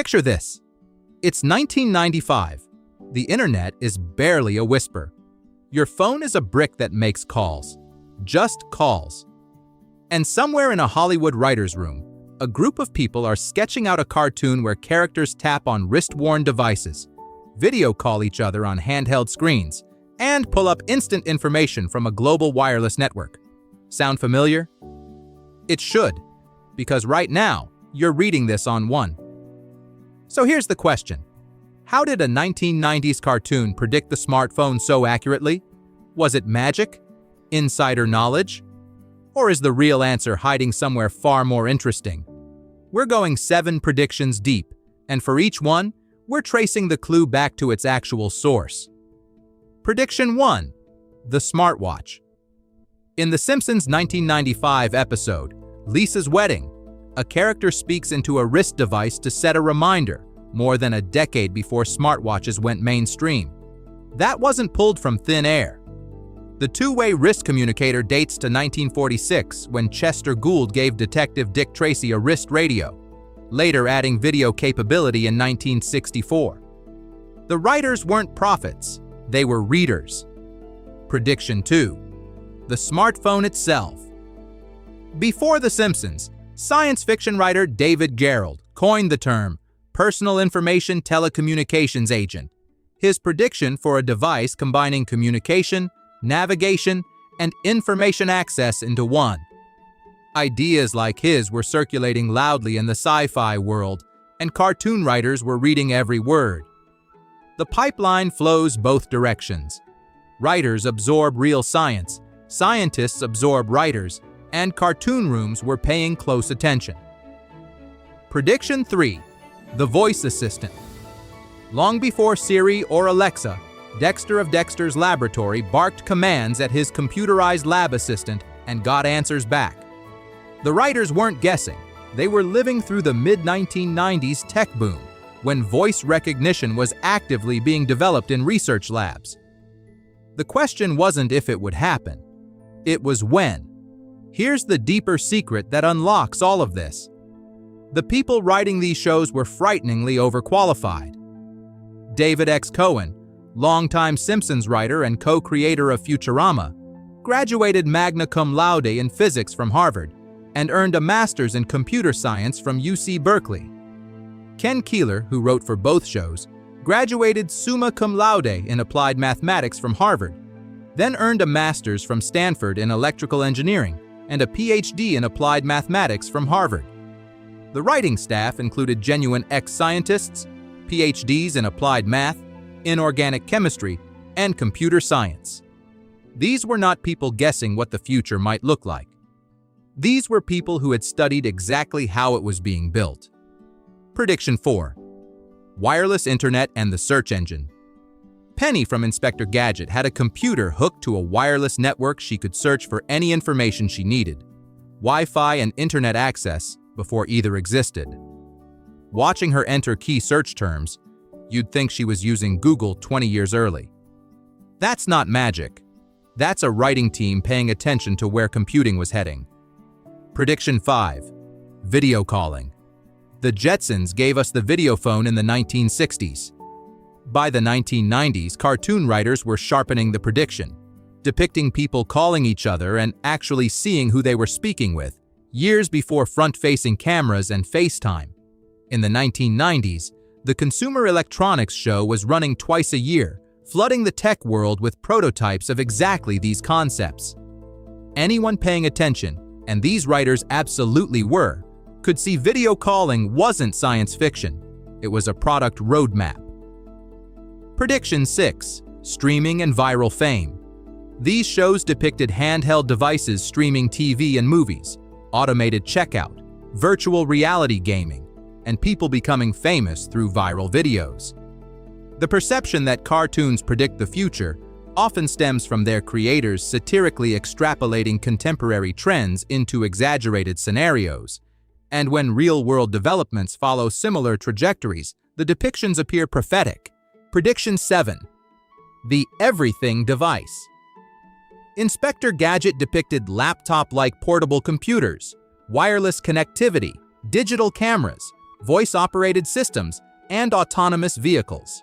Picture this. It's 1995. The internet is barely a whisper. Your phone is a brick that makes calls. Just calls. And somewhere in a Hollywood writer's room, a group of people are sketching out a cartoon where characters tap on wrist-worn devices, video call each other on handheld screens, and pull up instant information from a global wireless network. Sound familiar? It should, because right now, you're reading this on one. So here's the question. How did a 1990s cartoon predict the smartphone so accurately? Was it magic? Insider knowledge? Or is the real answer hiding somewhere far more interesting? We're going 7 predictions deep, and for each one, we're tracing the clue back to its actual source. Prediction 1. The smartwatch. In the Simpsons 1995 episode, Lisa's Wedding, a character speaks into a wrist device to set a reminder, more than a decade before smartwatches went mainstream. That wasn't pulled from thin air. The two-way wrist communicator dates to 1946, when Chester Gould gave Detective Dick Tracy a wrist radio, later adding video capability in 1964. The writers weren't prophets, they were readers. Prediction 2. The smartphone itself. Before The Simpsons, science fiction writer David Gerrold coined the term personal information telecommunications agent, his prediction for a device combining communication, navigation, and information access into one. Ideas like his were circulating loudly in the sci-fi world, and cartoon writers were reading every word. The pipeline flows both directions. Writers absorb real science, scientists absorb writers, and cartoon rooms were paying close attention. Prediction 3. The voice assistant. Long before Siri or Alexa, Dexter of Dexter's Laboratory barked commands at his computerized lab assistant and got answers back. The writers weren't guessing. They were living through the mid-1990s tech boom, when voice recognition was actively being developed in research labs. The question wasn't if it would happen. It was when. Here's the deeper secret that unlocks all of this. The people writing these shows were frighteningly overqualified. David X. Cohen, longtime Simpsons writer and co-creator of Futurama, graduated magna cum laude in physics from Harvard and earned a master's in computer science from UC Berkeley. Ken Keeler, who wrote for both shows, graduated summa cum laude in applied mathematics from Harvard, then earned a master's from Stanford in electrical engineering and a PhD in applied mathematics from Harvard. The writing staff included genuine ex-scientists, PhDs in applied math, inorganic chemistry, and computer science. These were not people guessing what the future might look like. These were people who had studied exactly how it was being built. Prediction 4. Wireless internet and the search engine. Penny from Inspector Gadget had a computer hooked to a wireless network she could search for any information she needed. Wi-Fi and internet access before either existed. Watching her enter key search terms, you'd think she was using Google 20 years early. That's not magic. That's a writing team paying attention to where computing was heading. Prediction 5. Video calling. The Jetsons gave us the video phone in the 1960s. By the 1990s, cartoon writers were sharpening the prediction, depicting people calling each other and actually seeing who they were speaking with, years before front-facing cameras and FaceTime. In the 1990s, the Consumer Electronics Show was running twice a year, flooding the tech world with prototypes of exactly these concepts. Anyone paying attention, and these writers absolutely were, could see video calling wasn't science fiction. It was a product roadmap. Prediction 6. Streaming and viral fame. These shows depicted handheld devices streaming TV and movies, automated checkout, virtual reality gaming, and people becoming famous through viral videos. The perception that cartoons predict the future often stems from their creators satirically extrapolating contemporary trends into exaggerated scenarios. And when real-world developments follow similar trajectories, the depictions appear prophetic. Prediction 7. The everything device. Inspector Gadget depicted laptop-like portable computers, wireless connectivity, digital cameras, voice-operated systems, and autonomous vehicles.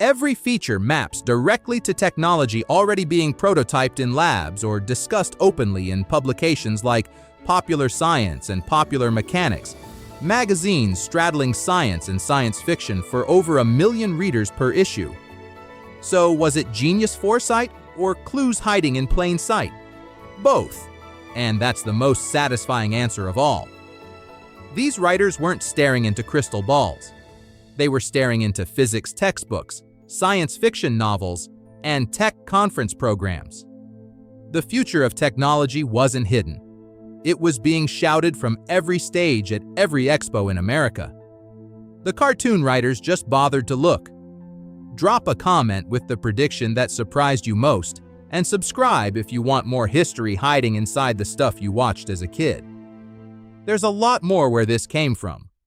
Every feature maps directly to technology already being prototyped in labs or discussed openly in publications like Popular Science and Popular Mechanics, magazines straddling science and science fiction for over 1 million readers per issue. So was it genius foresight or clues hiding in plain sight? Both. And that's the most satisfying answer of all. These writers weren't staring into crystal balls. They were staring into physics textbooks, science fiction novels, and tech conference programs. The future of technology wasn't hidden. It was being shouted from every stage at every expo in America. The cartoon writers just bothered to look. Drop a comment with the prediction that surprised you most, and subscribe if you want more history hiding inside the stuff you watched as a kid. There's a lot more where this came from.